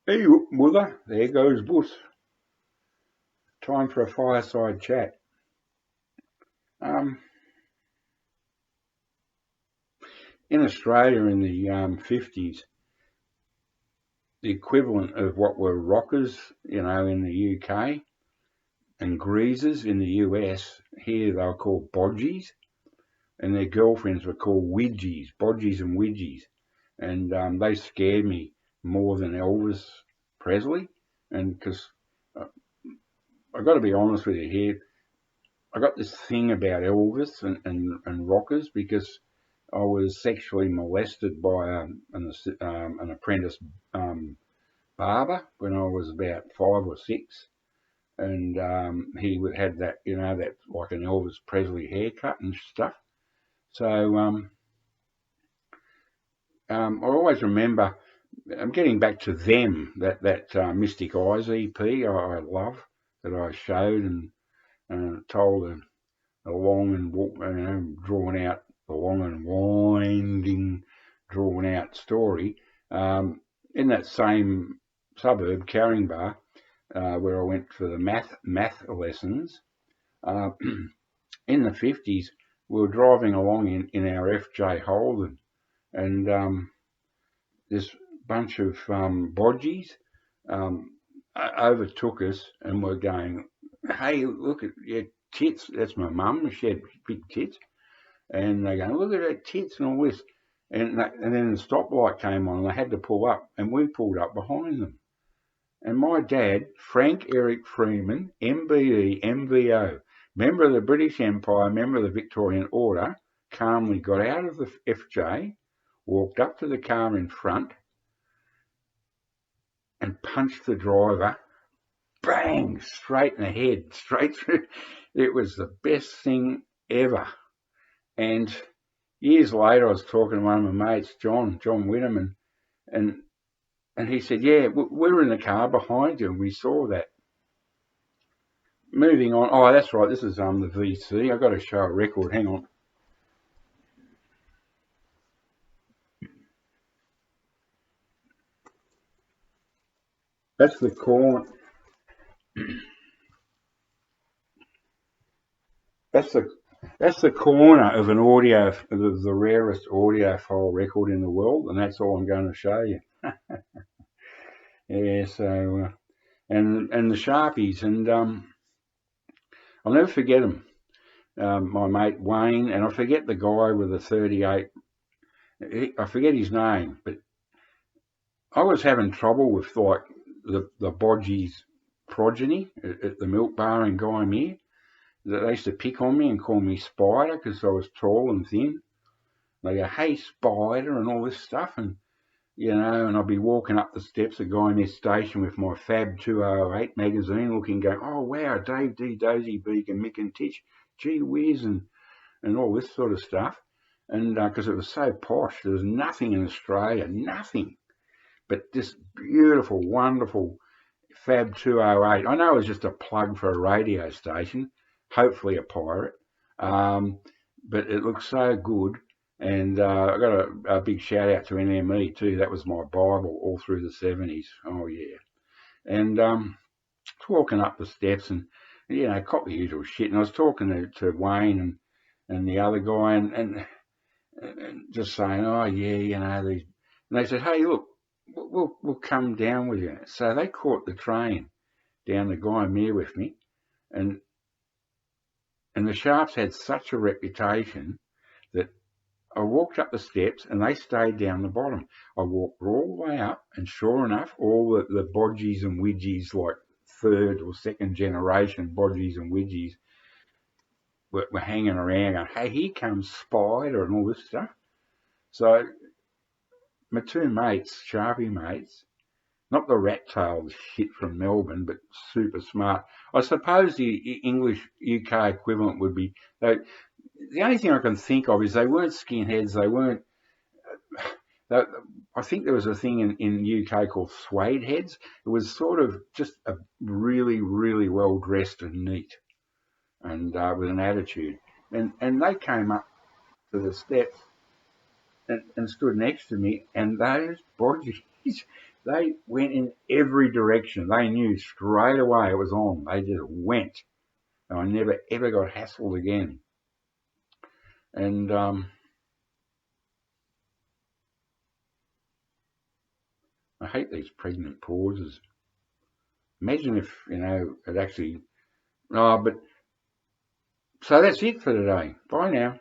Hey, mother, there goes Buss. Time for a fireside chat. Um, in Australia in the 50s, the equivalent of what were rockers, in the UK, and greasers in the US, here they were called bodgies, and their girlfriends were called widgies, bodgies and widgies. And they scared me more than Elvis Presley. And because I've got to be honest with you here, I got this thing about Elvis and rockers because I was sexually molested by an apprentice barber when I was about 5 or 6, and he had that, that like an Elvis Presley haircut and stuff. So I always remember. I'm getting back to them, that Mystic Eyes EP I love, that I showed and told a long and drawn out, a long and winding, drawn out story. In that same suburb, Caringbah, where I went for the math lessons, in the 50s, we were driving along in our FJ Holden, and this bunch of bodgies overtook us and were going, "Hey, look at your tits." That's my mum. She had big tits. And they go, "Look at her tits and all this." And then the stoplight came on and they had to pull up, and we pulled up behind them. And my dad, Frank Eric Freeman, MBE, MVO, member of the British Empire, member of the Victorian Order, calmly got out of the FJ, walked up to the car in front and punched the driver, bang, straight in the head, straight through. It was the best thing ever. And years later, I was talking to one of my mates, John Whitterman, and he said, "Yeah, we were in the car behind you, and we saw that." Moving on. Oh, that's right. This is the VC. I've got to show a record. Hang on. That's the corner. That's the corner of an audio, the rarest audiophile record in the world, and that's all I'm going to show you. Yeah. So and the Sharpies, and I'll never forget them. My mate Wayne, and I forget the guy with the 38. I forget his name, but I was having trouble with like the Bodgies progeny at the milk bar in Gymea. They used to pick on me and call me Spider because I was tall and thin. They go, "Hey, Spider," and all this stuff, and and I'd be walking up the steps of Gymea Station with my Fab 208 magazine, looking, going, "Oh wow, Dave D, Dozy Beak, and Mick and Titch, gee whiz," and all this sort of stuff. And because it was so posh, there was nothing in Australia, nothing but this beautiful, wonderful Fab 208. I know it was just a plug for a radio station, hopefully a pirate, but it looks so good. And I got a big shout out to NME too. That was my Bible all through the 70s. Oh yeah. And walking up the steps and caught the usual shit. And I was talking to Wayne and the other guy and just saying, "Oh yeah, these." And they said, "Hey, look, we'll come down with you." So they caught the train down to Gymea with me, and the Sharps had such a reputation that I walked up the steps and they stayed down the bottom. I walked all the way up, and sure enough, all the bodgies and widgies, like third or second generation bodgies and widgies, were hanging around going, "Hey, here comes Spider," and all this stuff. So my two mates, Sharpie mates, not the rat-tailed shit from Melbourne, but super smart. I suppose the English UK equivalent would be, the only thing I can think of is they weren't skinheads, they weren't, I think there was a thing in UK called suede heads. It was sort of just a really, really well dressed and neat, and with an attitude. And they came up to the steps and stood next to me, and those bodgies They went in every direction. They knew straight away it was on. They just went. And I never ever got hassled again. And I hate these pregnant pauses. Imagine if, it actually... Oh, but... So that's it for today. Bye now.